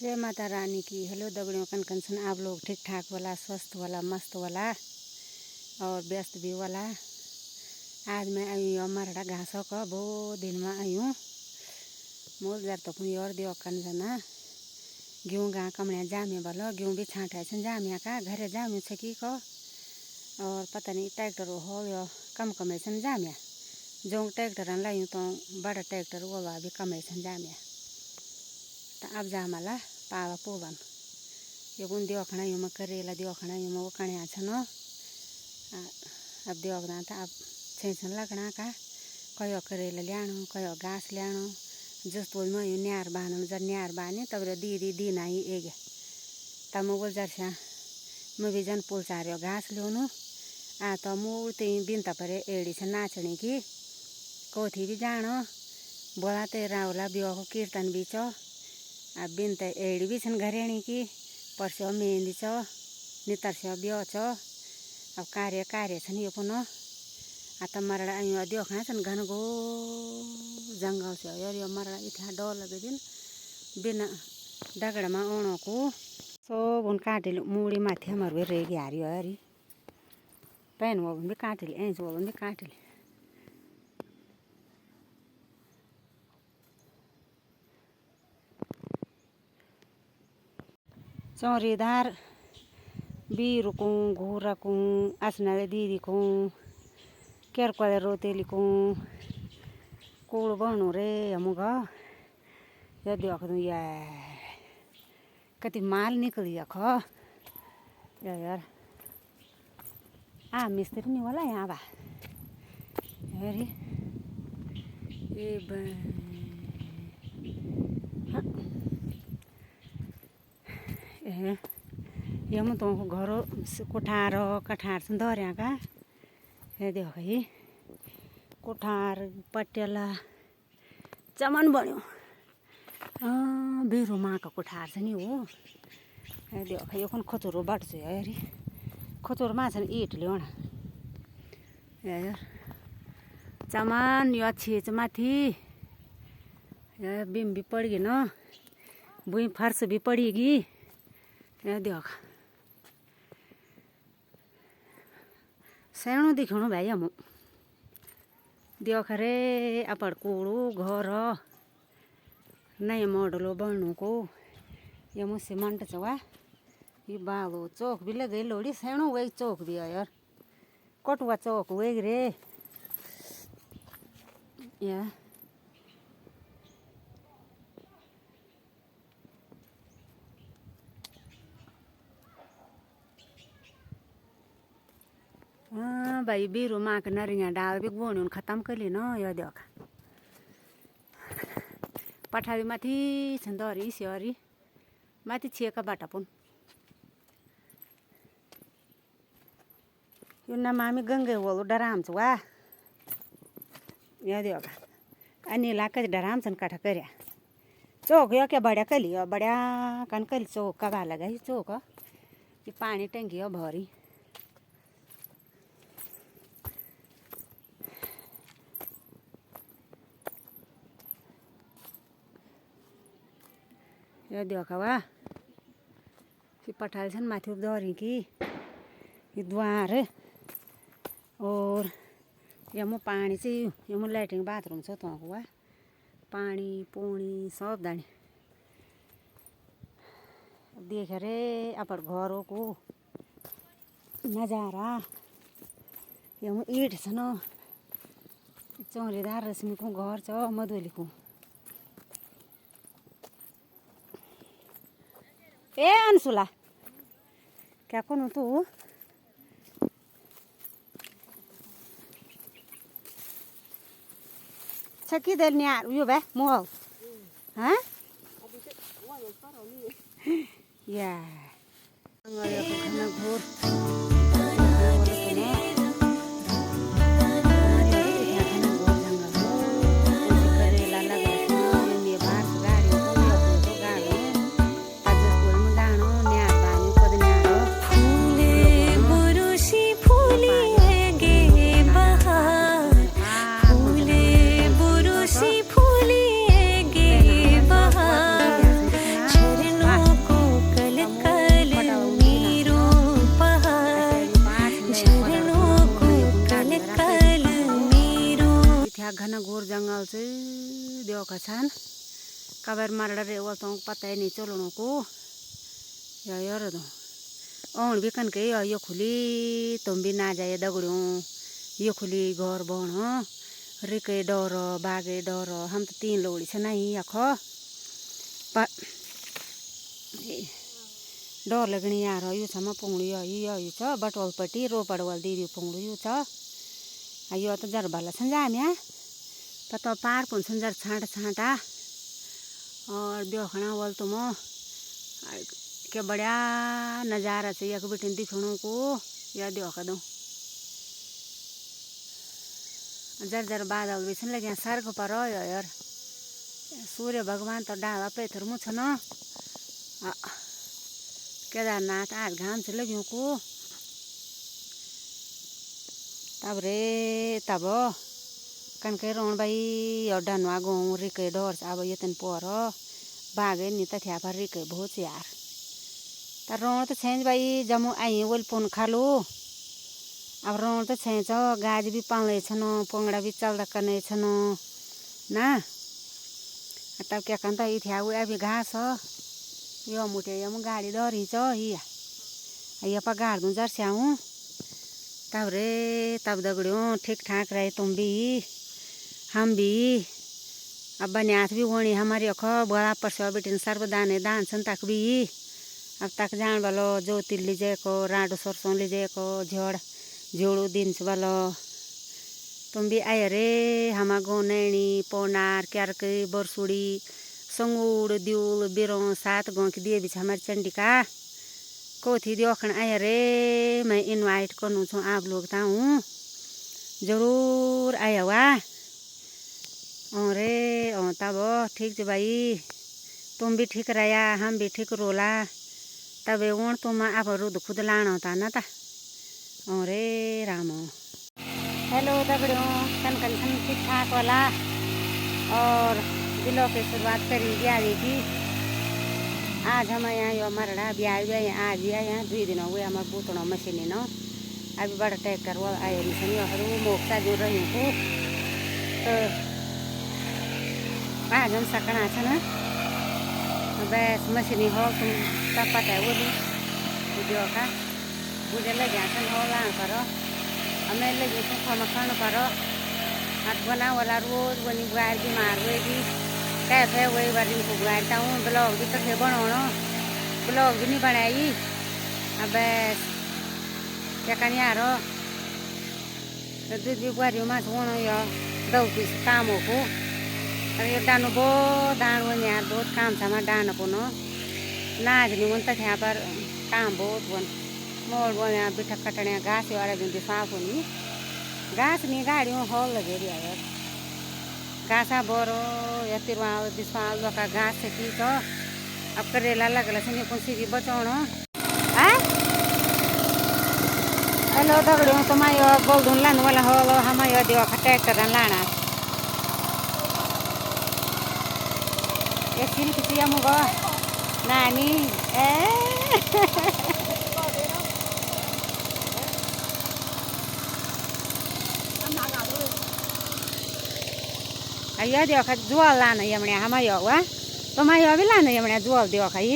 जय माता रानी की। हेलो दगड़ियों, कन कन सन आप लोग ठीक ठाक वाला, स्वस्थ वाला, मस्त वाला और व्यस्त भी वाला। आज मैं आई हूँ मरड़ा घासों का बहुत दिन में आई हूँ। मोल जार तो कोई और दियो कन जना गेहूँ गा कमड़िया जामे वाला गेहूँ भी छाँटा छन जामिया का घरे जाम्यू छ कि को और पता नहीं ट्रैक्टर हो या कम कमे छन जामिया जो ट्रैक्टर लायूँ तो बड़ा ट्रैक्टर वो भी कमे छन जामिया तो अब जामला पावा पोवन ये बुन दियोखना यो में करेला दियोखना यो में वो कणिया छन अब दियोखना था अब छेछन लगना का कयो करेला ल्याणो कयो घास ल्याणो जस्तो में यो न्यार बानन जर न्यार बाने तब दीदी दी नाही एगे तब बोल जरसा मैं भी जन पुल चार्यो घास ल्याउनु आ तो मूर्ति बिनता परे एड़ी छ नाचनी की कोथी भी जानो बोला ते रावला बियो को कीर्तन भी चो अब बिनता एड़ी भी छन घरेणी की परसो मेहंदी चो नितरसो बियो चो अब कार्य छन यो पुनः आता मरड़ा आयु दियोखना छन घन गो जंगल से यार यो मरड़ा इतना डर लगे दिन बिना डगड़ में ओणो को सब उन काटिल मूड़ी माथे मर भी रेगी हारियो हरी पैन वो भी काटिल ऐस वो भी काटिल चौरीदार बीरू को घोरा को असनाले दीदी को केरकोले रोतेली को कोड़ बनो रे हमगा या देख दूँ यार कति माल निकली खो यार मिस्त्री नहीं वाला यहाँ बा अरे ये म तो घर कोठार कठार से धरिया का ये देख है कोठार पटेला चमन बन्यो बिरु माँ का कोठार छ नि हो ये देख यो कौन खचोरो बाट छ यारी खचोरो मा छन ईट ल्याउन यार चमन यो छेच माथि या बिम भी पड़ गई न भुई फर्श भी पड़ेगी ये देख सानो दिखाउनु भाइ हम देख रे अपन कोड़ो घर नयाँ मोडलो बन्नु को ये मु सीमेंट चवा ये बालो चौक भी लगे लोड़ी सानो वही चौक भी यार कटुआ चौक वही रे या भाई बीरू माँ के नरिया डाल भी बोनी खत्म कर ली न यो देख पठारी माथि छन् दरी स्यारी माथि छिएका बाटा पुन यो नमामी गंगे होलो डराम छ वा या देख अनि लाका डराम छन् काठा कर्या चौक यो के बड्या कली यो बड्या कन कली चौक का बा लगा चौक ये पानी टंकी हो भरी यो देख वा ये पठाल छन् माथि दरी की ये द्वार और यमु पानी चाहिँ यमु लैट्रिन बाथरूम छ त वा पानी पोणी सब दानी देख रे अपन घरों को नजारा यमु ईट छ न चौरीदार रश्मि को घर छ मधुली को ए अंशुला क्या कौन तू छकी देर नियार यो बे मोह हाँ या घोर का छन् कबर मारड़ा रे वो तो पता ही नहीं चलने को यार दो और भी कन के यो खुली तुम भी ना जाए दगड़ियों यो खुली घर बन रिके डर बागे डर हम तो 3 लोड़ी छ नहीं आखो डर लगनी यार यो छमा पुंगड़ी यो छ बटवलपट्टि रोपडवल दिदी पुंगड़ी यो छ यो तो जर भला छन् जाम्या पता पार पुन्छन् जर छाँटा छाँटा और देखना बोल तुम क्या बढ़िया नज़ारा छ यक बिटिन दिखणु को या देख दो जर जर बादल भी छन् लगे सर्ग पर यार सूर्य भगवान तो डाला पेथर मुछ न केदारनाथ आज घाम से लग्यों को तब रे तब कनके रोण भाई डनवा गाँव रिके डर अब यतन पर बागे नि त थ्या पर रिके बहुत यार त रोण तो छेंज भाई जमु आई बोल पुन खालू अब रोण तो छेंच गाज भी पाले छन पोंगड़ा भी चलदा कने छन ना तब क्या कंता ई थ्या वो अभी घास यो मुटे यम गाड़ी डरी छ ये पर गाड़ दूं जर स्याऊ तब रे तब दगड़ियों ठीक ठाक रहे तुम भी हम भी अब बनियात भी होनी हमारी अख बड़ा परसवा बेटिन सर्वदाने दान सन तक भी अब तक जान वालो ज्योति लीजे को राडो सरसों लीजे को झड़ झोड़ू दिन वालो तुम भी आए रे हमा गो नैनी पौनार क्यारके बरसुड़ी संगूड़ द्यूल बिरों 7 गाँव की दिए बीच हमारी चंडिका को थी देखन आए रे मैं इनवाइट करूँ छूँ आप लोग ता हूँ जरूर आया हुआ रे तब ठीक है भाई तुम भी ठीक रहा हम भी ठीक रोला तब वोण तुम आप रुद खुद लाना होता ना ता रे राम हेलो दगड़ियों कन कन कन ठीक ठाक वाला और दिलों की शुरुआत करी ब्याह की आज हम यहाँ यो मरड़ा ब्याह भी आज भी यहाँ 2 दिन हुए हमारे बूतणों मशीनी न अभी बड़ा ट्रैक्टर वो आयो नहीं मोक्सा जो रही को तो आज हम सकना छ ना बस मशीनी हो तुम सब पता है वो भी वीडियो का मुझे लगे छन हो ला करो हमें लगे खाना खाना करो हाथ बना वाला रोज बनी गाय बीमार हुएगी कैसे वही बार इनको बुलाता हूँ ब्लॉग भी तो बनाना ब्लॉग भी नहीं बनाई अब बस क्या करनी यार दूध भी बुआरी माछ होना या दौती काम हो अरे डानो बहुत दान वन यार बहुत काम था हमारा डान पुनो नाज नहीं वन तक यहाँ पर काम बहुत वन मोड़ वन यहाँ बिठा कटने घास वाले दिन साफ होनी घास नहीं गाड़ी में हॉल लगे रही यार घासा बोरो या तिरवा दिसवाल का घास से की तो अब करेला लगला से नहीं कौन सी बचाओ हेलो दगड़ियों तुम्हारे बोल लान वाला हो हमारे देवा ट्रैक्टर लाना एक सिल किसी मुगो नानी अयो देखा जुआल लाना यमने हमारे हुआ तुम्हारे भी लाना यमने जुआल देखा ये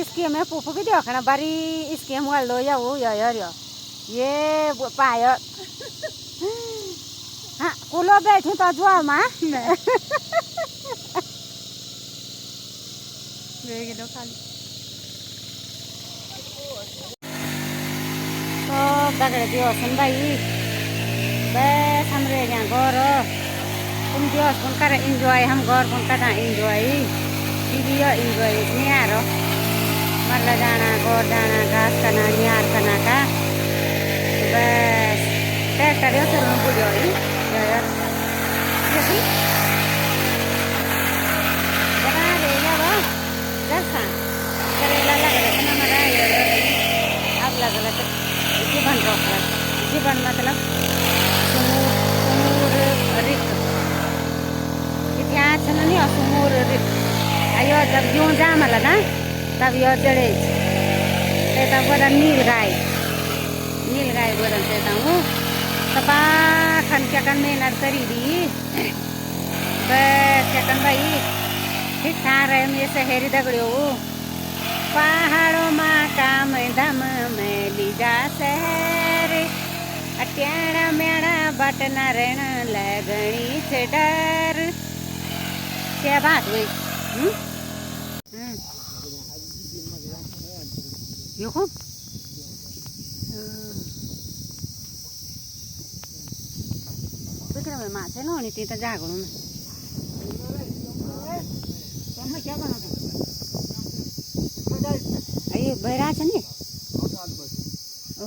इसकी मैं पुफू की देखना बारी इसकी मोबाइल लो या वो ये पायो हाँ कुलो बैठी तो जुआल माँ तो दगड़े दिवसन भाई बस हम रह गए घर तुम दिवस कौन कर इंजॉय हम घर कौन करना इंजॉय वीडियो इंजॉय नहीं आ रहा मरला जाना घर जाना घास करना निहार करना का बस ट्रैक्टर यो चलना बुझो यार बना देगा वो जैसा करेला लग रहा है ना हमारा अब लग रहा है जीवन रोक रहा जीवन मतलब सुमूर रिक इतिहास नहीं सुमूर रिक अयो जब यूं जा मला ना तब यो चढ़े तब बड़ा नील गाय नील गाय बदल देता हूँ तपा खन क्या कन मेहनत करी दी बस क्या कन भाई ठीक ठाक रहे मेरे शहरी दगड़ियों पहाड़ों में काम धम में लीजा शहर अट्याड़ा मेड़ा बटना रण लगनी से डर क्या बात हुई यो खूब में माछे नी ती तो जागणू में अये बहरा छे ने ओ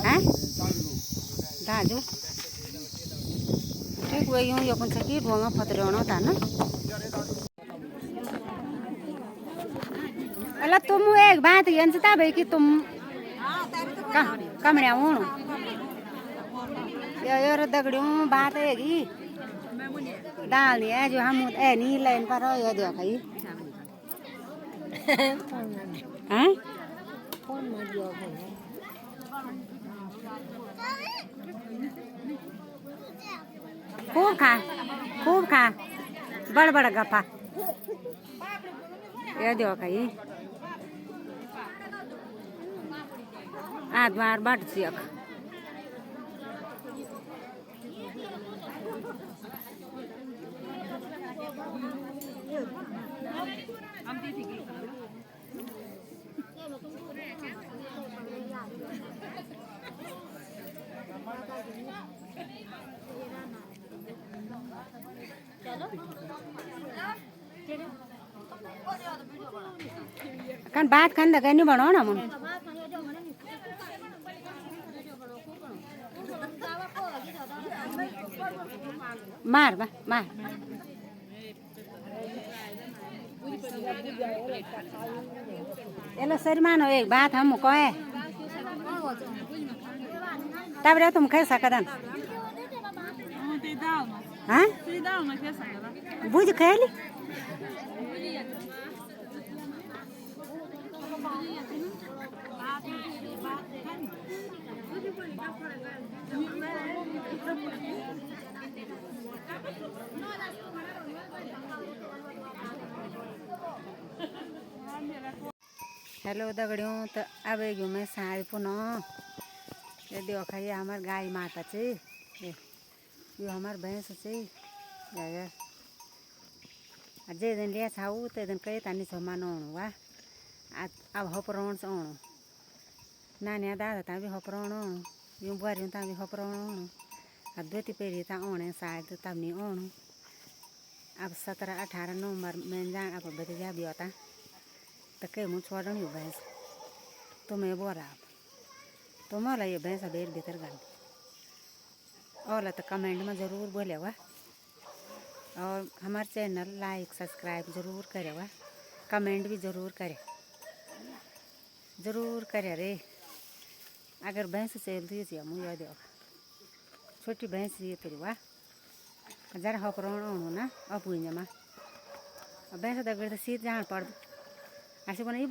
हाँ दाजू ठीक वही यूँ यो कौन सा की ढोंगा फतरेणो था ना अल्लाह तुम एक बात यंचता भाई कि तुम कमड़िया हूँ यार दगड़ियों बात है कि दाल है जो हम ए नहीं लाइन पर ये देखो भाई हैं खूब खा बड़ बड़ गप्पा ये देखो भाई आज बार बट सियक kan बात खान दे नहीं बनाओ ना मन मार बा मार एलो सर मानो एक बात हम कहे तब रे तुम कह सकदन हाँ बुझ खेली हेलो दगड़ियों तो अब गयो मैं साँझ पुनः ये देखो ये हमार गाय माता छे ये हमार भैंस छे यार जे दिन लिया छाऊ ते दिन कहे तानी समान ओणु वा अब हपरोण से ओणु नानिया दादा ता भी हपरोण ओणु यूं बुआरियों ता भी हपरोण ओणु अब धोती पहरी ता ओणे शायद तब नहीं ओणु अब 17-18 नवंबर में जान अब भतीजा भी होता तो कह मुँह छोड़नी भैंस तो मैं बोला आप तो मोला ये भैंस बेर भीतर गल और तो कमेंट में ज़रूर बोले हुआ और हमारे चैनल लाइक सब्सक्राइब ज़रूर करे हुआ कमेंट भी ज़रूर करे रे अगर भैंस चल दी मुझे दे छोटी भैंस ये तेरी वाह जरा हपरोण ओणु ना अपुई जमा भैंस दगड़ तो सीध जान पड़ ऐसे बना ये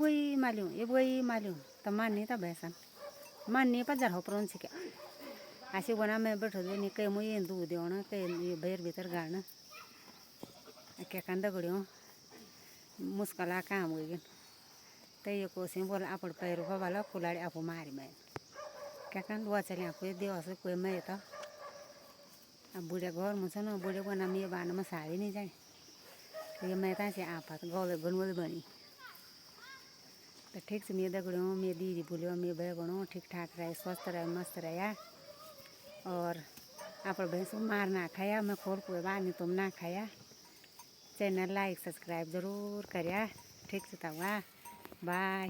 बोई मालूम तो माननी था भैंसन माननी पर जरा हपरोण सीखे ऐसे बना मैं बैठो नहीं कहीं मुझे दूध देना कहीं बैर भीतर गाड़ना क्या कंदा गड़ियों मुश्किल काम हो गई तो ये कोशिश बोल आप पैर वाला कुलाड़ी आप मारी मैं क्या कन वो चले आपको देव से कोई मैं तो अब बूढ़े घर मुझे ना बूढ़े बना मैं बान में साड़ी नहीं जाए तो ये मैं से आप गौवे बनवल बनी तो ठीक से मैं दगड़ियों मैं दीदी बोलियो मैं भाई बनो ठीक ठाक रहे स्वस्थ रहे मस्त रहे और आप भैंस मार ना खाया मैं खोल कोई बात नहीं तुम ना खाया चैनल लाइक सब्सक्राइब ज़रूर करिया ठीक से तब बाय।